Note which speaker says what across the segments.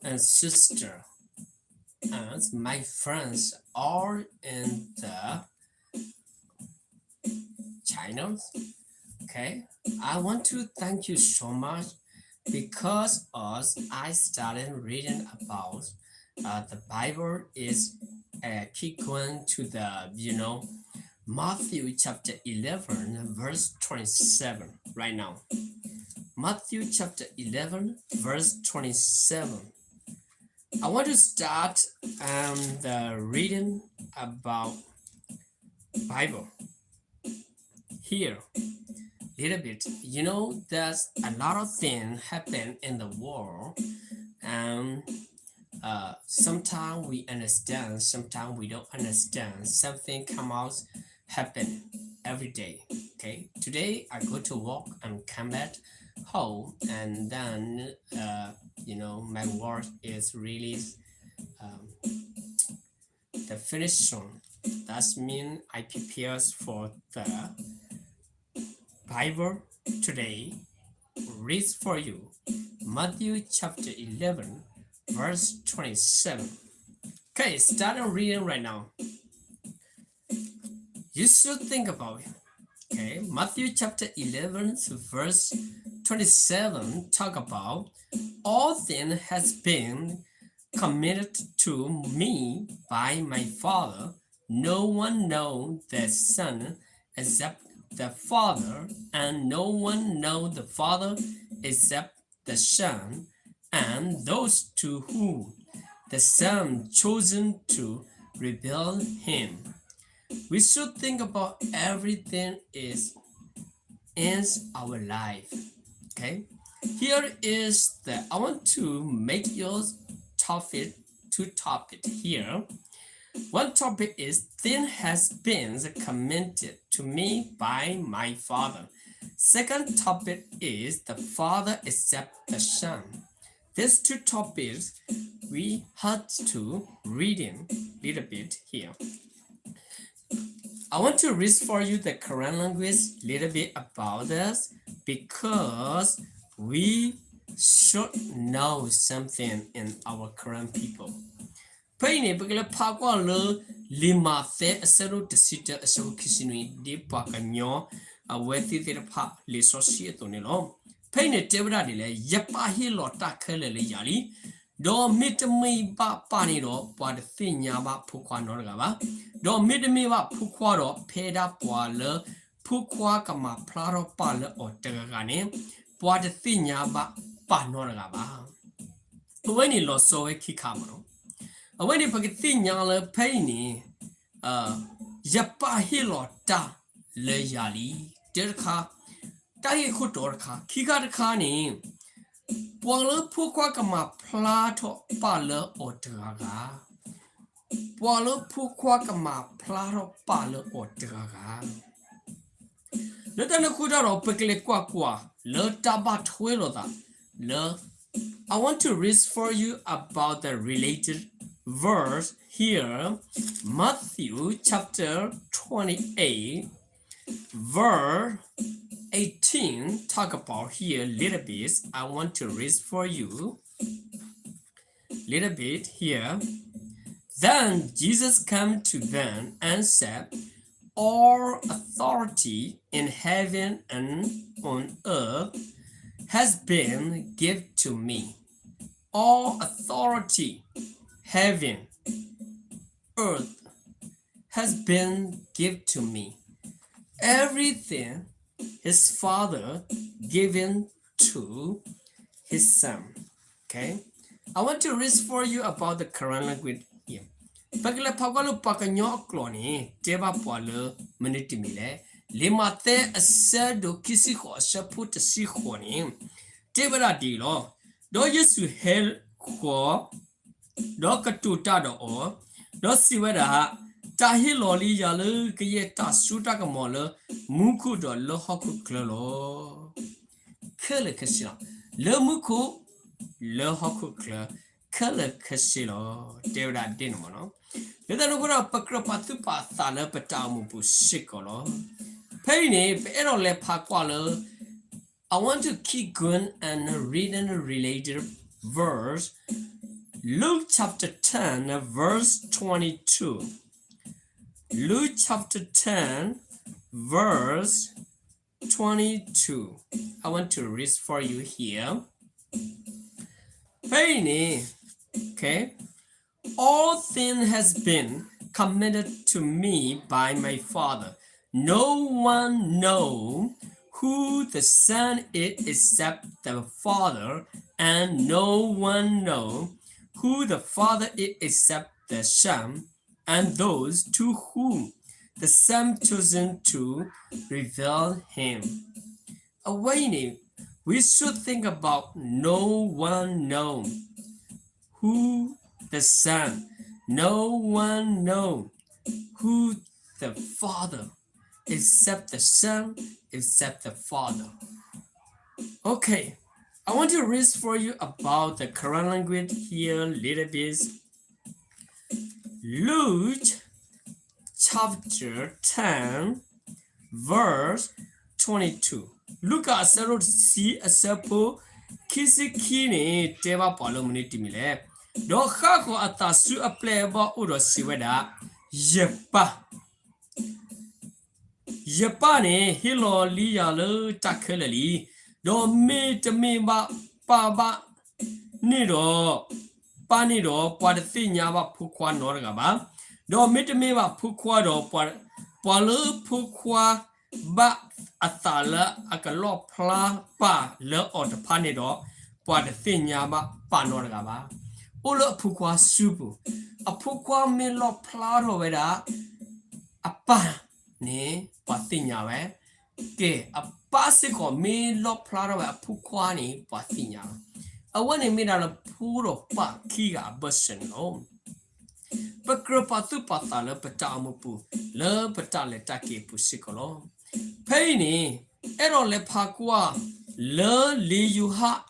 Speaker 1: and sister and my friends are in the channels. Okay, I want to thank you so much because as I started reading about the Bible is keep going to the Matthew chapter 11 verse 27 right now. Matthew chapter 11 verse 27. I want to start the reading about Bible here little bit. There's a lot of things happen in the world, and sometimes we understand, sometimes we don't understand. Something come out happen every day. Okay, today I go to work and come back home, and then my work is really um, the finish soon. That means I prepare for the Bible today. Read for you Matthew chapter 11, verse 27. Okay, start reading right now. You should think about it. Okay, Matthew chapter 11, verse 27 talk about all things has been committed to me by my Father. No one knows the Son except the Father, and no one knows the Father except the Son, and those to whom the Son chosen to reveal him. We should think about everything is in our life. Okay, here is the I want to make your topic two topic here. One topic is thing has been commented to me by my father. Second topic is the father except the son. These two topics we had to read in a little bit here. I want to read for you the Quran language little bit about this because we should know something in our Quran people. Paine pagla pakwa lo lima the asero desita asero kisinui di pakanyo a wethi the pa le sosie to nilo. Paine tebra de le yapa hilo takele le yali. Do mit me ba pani do pa de thinya ba pukwa no ba. Do mit me ba pukwa do peda pwa le pukwa kama plaro pa le o tegane. Pwa de thinya ba pa no ba. When you lost so a kikamano. When you forget thing yalla paini, yapa hilota le yali, dirka, dai kutorka, kikarkani, Walla pukwakama plato pala otraga. Walla pukwakama plato pala otraga. Letana kudaro pekle kwakwa, le tabat hueloda, le. I want to read for you about the related verse here, Matthew chapter 28, verse 18. Talk about here a little bit. I want to read for you a little bit here. Then Jesus came to them and said, all authority in heaven and on earth has been given to me. All authority, heaven, earth, has been given to me. Everything his father given to his son. Okay, I want to read for you about the Quran language here. Pagla pagalo pakanyo clone, teba poile, minutimile, limate a sado kisiho, saput a sihoni, tebera dilo, do yesu hell ko, do katutado or, do siweda. Tahi loli yalu kayeta sutaka mola muku do lo hoku klalo. Kele kasila. Le muku le hoku kla. Kele kasilo. Devda dinamono. Leda nugura pakro patu pata le patamu pusikolo. Paine pero le pakwalo. I want to keep going and reading a related verse. Luke chapter 10, verse 22. Luke chapter 10, verse 22. I want to read for you here. Penny, okay? All things has been committed to me by my Father. No one knows who the Son is except the Father, and no one knows who the Father is except the Son, and those to whom the Son chosen to reveal him. Awaiting, we should think about no one knows who the Son, no one knows who the Father, except the Son, except the Father. Okay, I want to read for you about the current language here a little bit. Luke chapter 10, verse 22. Luke အစရုပ်စီအစဖို့ခိစခိနေတဲပါပါလုံးမနေတိမီလေဒေါခါကိုအတဆူအပလေဘောဥရစီဝဒယေပါနေဟီလိုလီယာလတက်ခဲလလီဒေါမေတမေပါပါပါနေတော့ပါနေတော့ပွားတဲ့ညာပါဖူခွာနော်ကပါဒေါမေတမေပါဖူခွာတော့ပွာလဖူခွာba atala akalo pla pa le od phane do pwa de tinya ba pa no ga ba ulo phukwa supu aphukwa me lo pla ro we da apa ne pwa tinya we ke apa se ko me lo pla ro we aphukwa ni pwa tinya awane me da lo phu ro pa khi ga version no pakro pa tu pa ta le pata mu pu le pata le ta ke pu sikolo Penny, ero le pakwa le liyuha.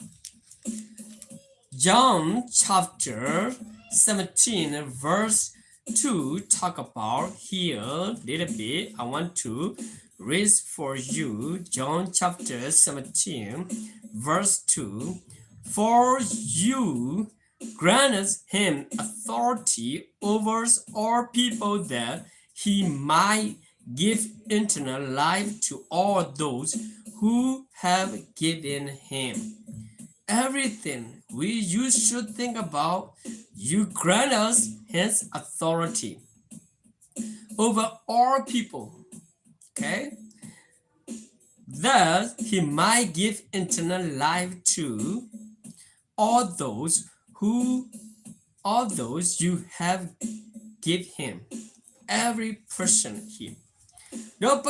Speaker 1: John chapter 17 verse 2 talk about here little bit. I want to read for you John chapter 17 verse 2. For you granted him authority over all people that he might give eternal life to all those who have given him. Everything you should think about, you grant us his authority over all people. Okay? That he might give eternal life to all those you have give him. Every person here. No,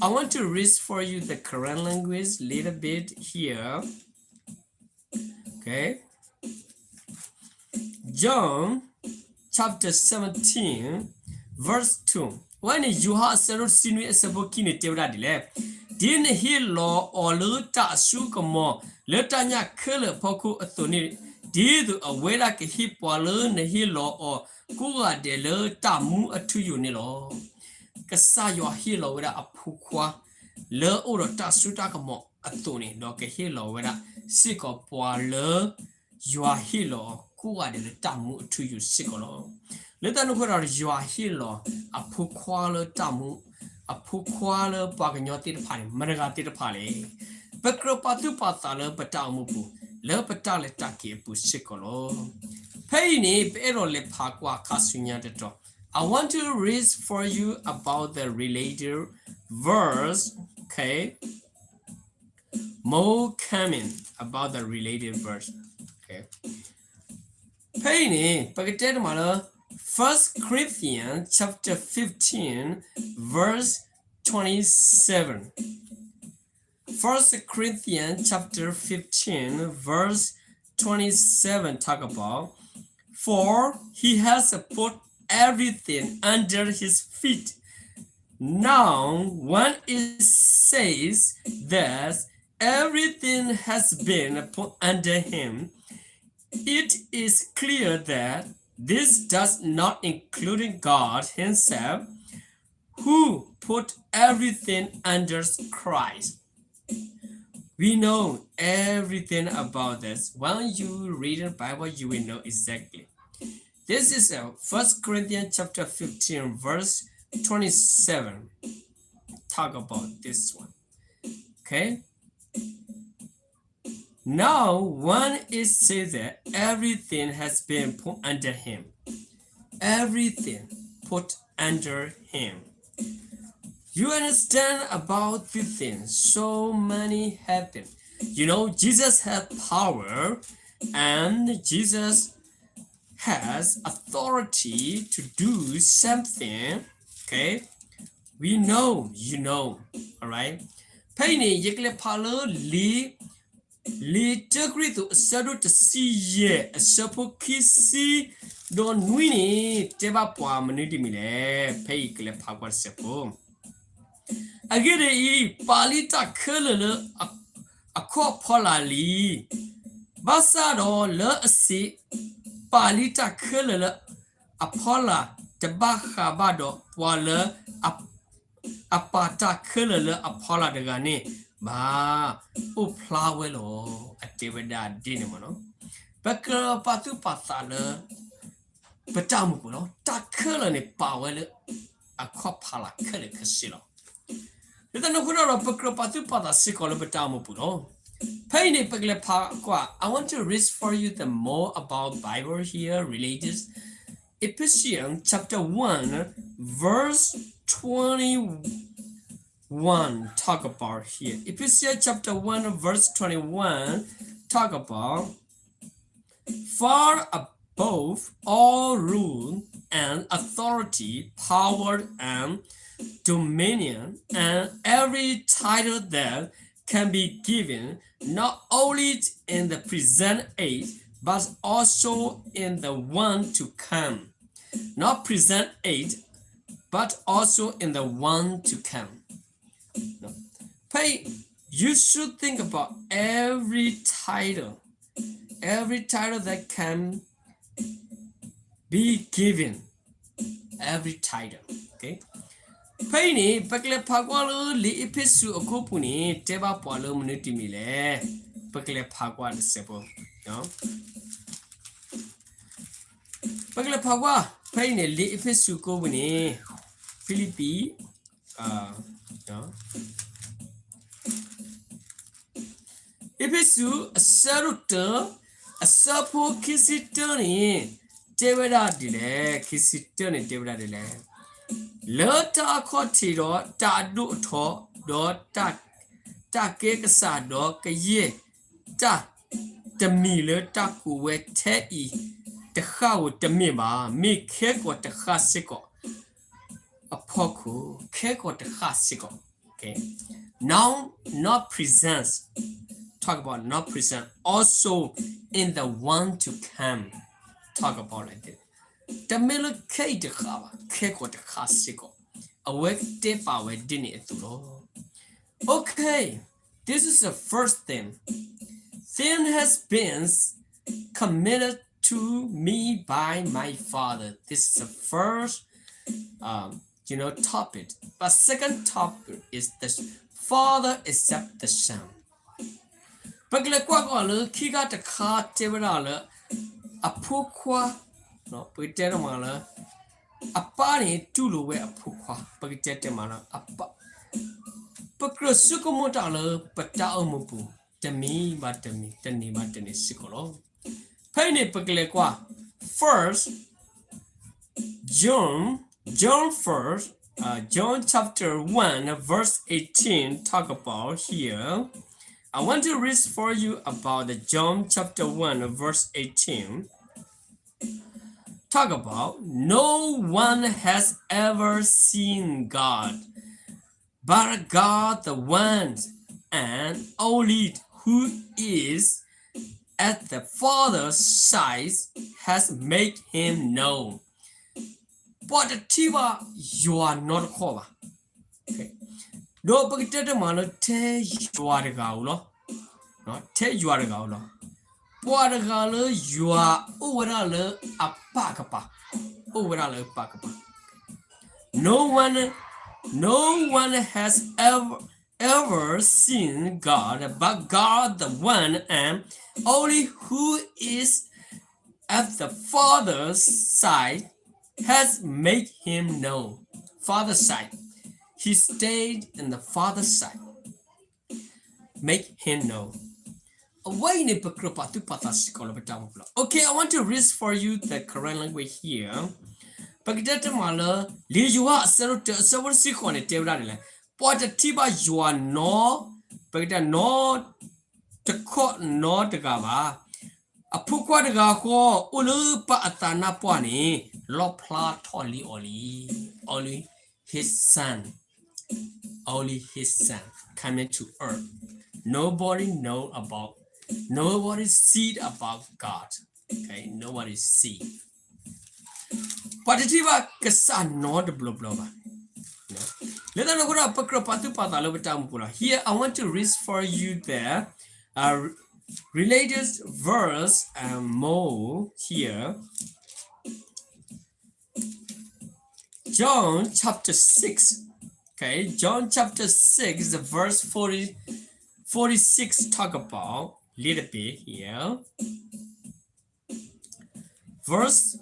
Speaker 1: I want to read for you the Quran language little bit here. Okay. John chapter 17 verse 2. When you have said sinu esabokini tebra dile. Din he law or luta sukamo letanya killer poku athoni. Did a way like a hip while learn he law or Kuga de le tamu atu yunilo. Kasa your hilo with a pukwa. Le ora tasuta kamo atuni, doke hilo with a siko poa le. Your hilo, kuga de le tamu to you sikolo. Let us look at your hilo, a pukwala tamu, a pukwala baganoti the pali, maragati the pali. Bakro patu patala batamupu, le patale taki pusikolo. Penny pero le pakwa kasunya de to. I want to read for you about the related verse. Okay. More coming about the related verse. Okay. Penny, pagate mala 1 Corinthians chapter 15 verse 27. 1 Corinthians chapter 15 verse 27 talk about for he has put everything under his feet. Now, when it says that everything has been put under him, it is clear that this does not include God himself, who put everything under Christ. We know everything about this. When you read the Bible, you will know exactly. This is 1 Corinthians chapter 15, verse 27. Talk about this one. Okay. Now one is said that everything has been put under him. Everything put under him. You understand about the things. So many happen. You know, Jesus had power and Jesus has authority to do something. Okay, we know, you know, all right. Penny yekle palo li tegri to sadu to see ye a sapo kisi don wini teba po maniti mile pay kle pagwa sepo. Agere I palita kelele a ko pola li basado le asi palita kelele a pola teba habado wala apata kelele a pola de gane ba o flower lo atibada dinamo bakra patu patale betamu lo ta kele ne pawele a ko pala kele kesilo. I want to read for you the more about Bible here religious. Ephesians chapter 1 verse 21 talk about here. Ephesians chapter 1 verse 21 talk about far above all rule and authority, power and dominion, and every title that can be given, not only in the present age, but also in the one to come. Not present age, but also in the one to come. No. You should think about every title that can be given. Every title, okay? Penny, Pakle Pagwalo, Li Episu, Okopuni, Teba Palo Munutimile, Pakle Pagwa the Sepo. No? Pakle Pagwa, Penny, Li Episu, Kobuni, Philippi, no? Episu, a saruta, a sapo kissitoni, Tevada dile, kissitoni, Tevada dile. Lota kotiro ta du to do ta ke kasa do ke ye ta de mi le ta ku we te I de kha wo de mi ba mi ke ko de kha sit ko a poku ke ko de kha sit ko. Okay, now not presents, talk about not present, also in the one to come, talk about like this. The middle K de Hava, Keko de Hasiko. Awake de power dinner to. Okay, this is the first thing. Sin has been committed to me by my Father. This is the first topic. But second topic is the Father except the Son. Bagla Quagala, Kiga the car table, a poor no, pagkatera mala apani tulu we apukwa pagkatera mala apa pagkasuko mo tala patao mo po tami batami tani batani sikolo paine pagle kwa first John first John chapter 1 verse 18 talk about here. I want to read for you about the John chapter 1 verse 18. Talk about no one has ever seen God, but God the one and only who is at the Father's side has made him known. But Tiva, you are not cover. Okay. No, but the man tell you are the gaulo. Not tell you are the gaulo. Watergala, you are overall a pakapa. Overall a pakapa. No one has ever seen God, but God, the one and only who is at the Father's side, has made him known. Father's side. He stayed in the Father's side. Make him known. Okay, I want to read for you the current language here. Pagdata mala li yuwa sawar si khone tebra le. Pota tiba yuwa no pagda no takho no daga ba. Apukwa daga ko ulu pa atana pwani lopla toli oli his son. Only his son coming to earth. Nobody see about God. Okay, nobody see. Padativa kasa no the blah blah blah. Let us go pakra patu patalo betampura. Here I want to read for you the related verse more here. John chapter 6. Okay, John chapter 6, the verse 46 talk about little bit here. Verse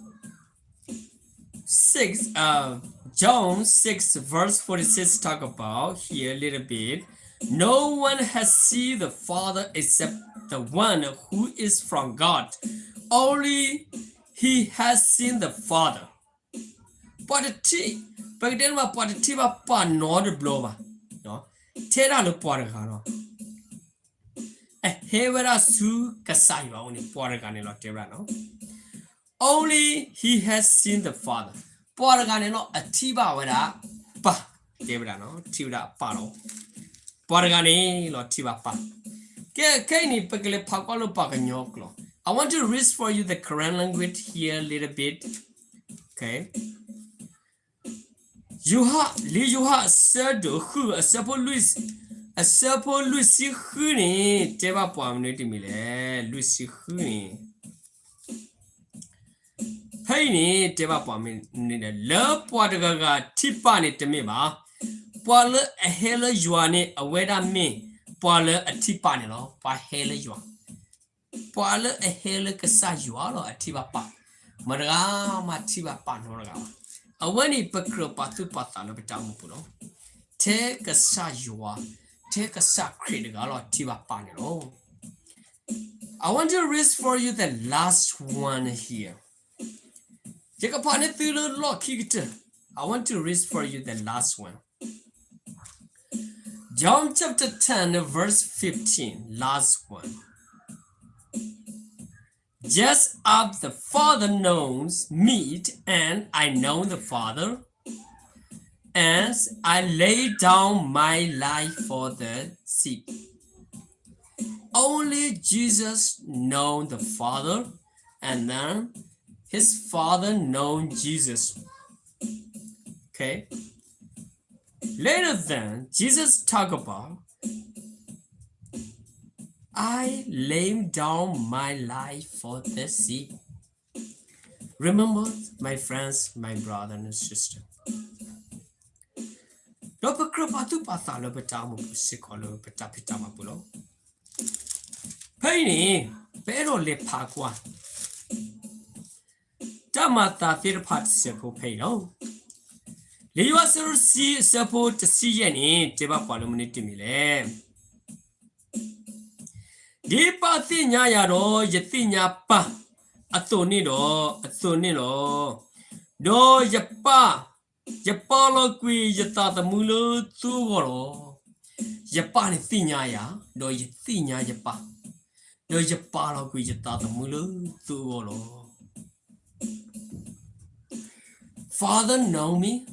Speaker 1: 6, John 6, verse 46 talk about here a little bit. No one has seen the Father except the one who is from God. Only he has seen the Father. But then ma positive pa no the blower. No, Tera lo porgano. Hevera su kasaiva only porganelo terrano. Only he has seen the Father. Porganelo a tiba vera pa debrano, tibra paro. Porgane lo tiba pa. Kani pekele pakolo pakanyoklo. I want to read for you the Korean language here a little bit. Okay. Yuha said who a supple Lucy Hooney, Teva Pomnity Mille, Lucy Hooney. Penny Teva Pomin, love Podaga, Tipani Temiba, Paula a hella Juani, a weda me, Paula a Tipanilo, by hella Juan. Paula a hella Casajualo, a Tiba Pa, Marama Tiba Panoraga. Awani pakro patu patano betamupulo. Take a sajua, take a sacred galo tiba panelo. I want to read for you the last one here. Take a panetilo lockit. I want to read for you the last one. John chapter 10, verse 15, last one. Just as the Father knows me, and I know the Father, and I lay down my life for the sheep. Only Jesus knows the Father, and then his Father knows Jesus. Okay. Later then, Jesus talked about, I lay down my life for the sheep. Remember, my friends, my brother and sister. Penny, pero le pagua. Tamata thirpat sepo payno. Liwasur see support see any teba palumnity mile. Dipa tinya yaro yetinya pa atonilo do yapa yapalo qui yata the mulo tugoro yapani tinya ya do yetinya yapa do yapalo qui yata the mulo tugoro. Father know me,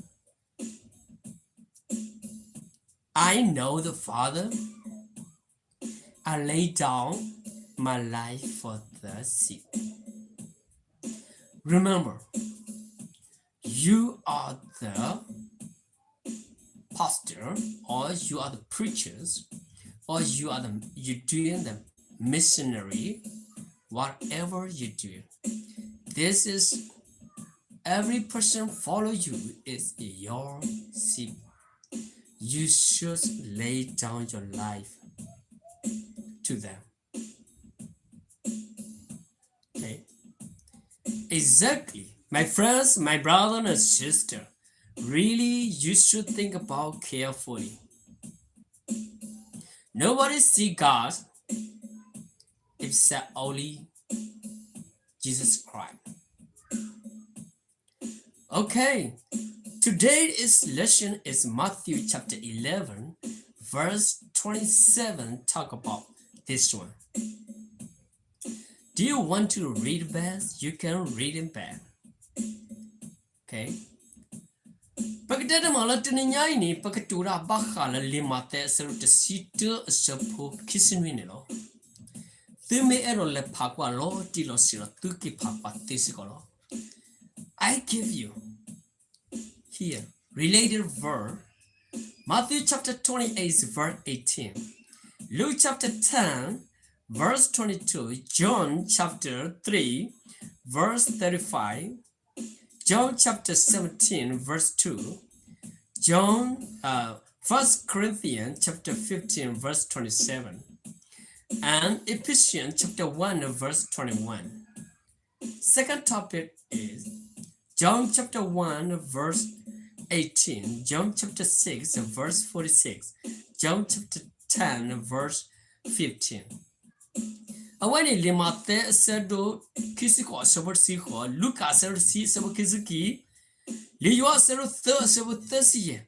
Speaker 1: I know the Father. I lay down my life for the sheep. Remember, you are the pastor, or you are the preachers, or you're doing the missionary, whatever you do. This is every person follow you is your sheep. you should lay down your life to them. Okay? Exactly. My friends, my brother and sister, really you should think about carefully. Nobody see God except only Jesus Christ. Okay, today's lesson is Matthew chapter 11, verse 27. Talk about this one. Do you want to read best? You can read it back. Okay. Pagdada mala tuninyai ni pakatura bakhala limate salut sita sapo kisinwini lo. Thume ero le pakwa lo tilo siro tuki pakwa tisikolo. I give you here related verse. Matthew chapter 28 verse 18. Luke chapter 10 verse 22. John chapter 3 verse 35. John chapter 17 verse 2. John 1 Corinthians chapter 15 verse 27. And Ephesians chapter 1 verse 21. Second topic is John chapter 1 verse 18, John chapter 6 verse 46, John chapter 10 verse 15. Awani limate sedo kisiko sabarsiho Lucas sersi sabakiziki liyo sero the sabutasi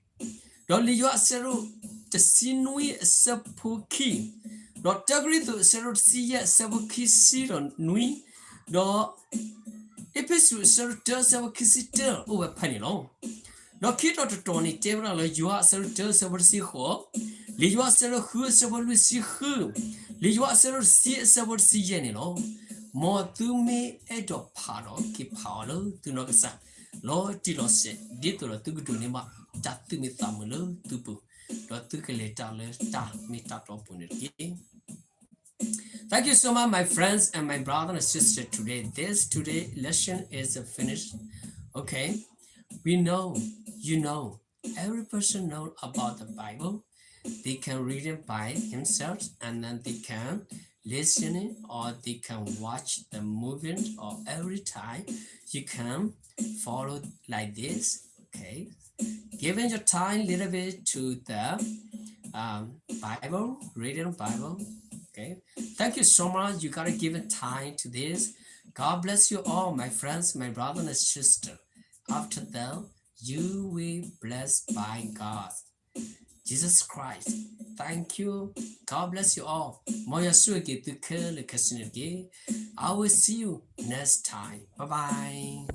Speaker 1: do liyo sero tasinui sapuki do tagrido sero siya sabukisi do nui do episu sero sabukisi over panilong. Lokito to Tony Tebra la Yua Serta Sabersi Ho, Liua Sero Hu Sabersi Hu, Liua Sero Si Sabersi Yenino, Mo to me edo paro, keep Paolo, to Nogasa, Lord Tilose, Ditula Tugunima, Tatumi Tamulo, Tupu, Dotukaleta, Ta, Mitato Punity. Thank you so much, my friends and my brother and sister today. This today lesson is finished. Okay. We know, you know, every person knows about the Bible. They can read it by themselves and then they can listen it or they can watch the movie or every time you can follow like this. Okay, giving your time a little bit to the Bible, reading Bible. Okay, thank you so much. You gotta give it time to this. God bless you all, my friends, my brother and sister. After that, you will be blessed by God. Jesus Christ. Thank you. God bless you all. I will see you next time. Bye-bye.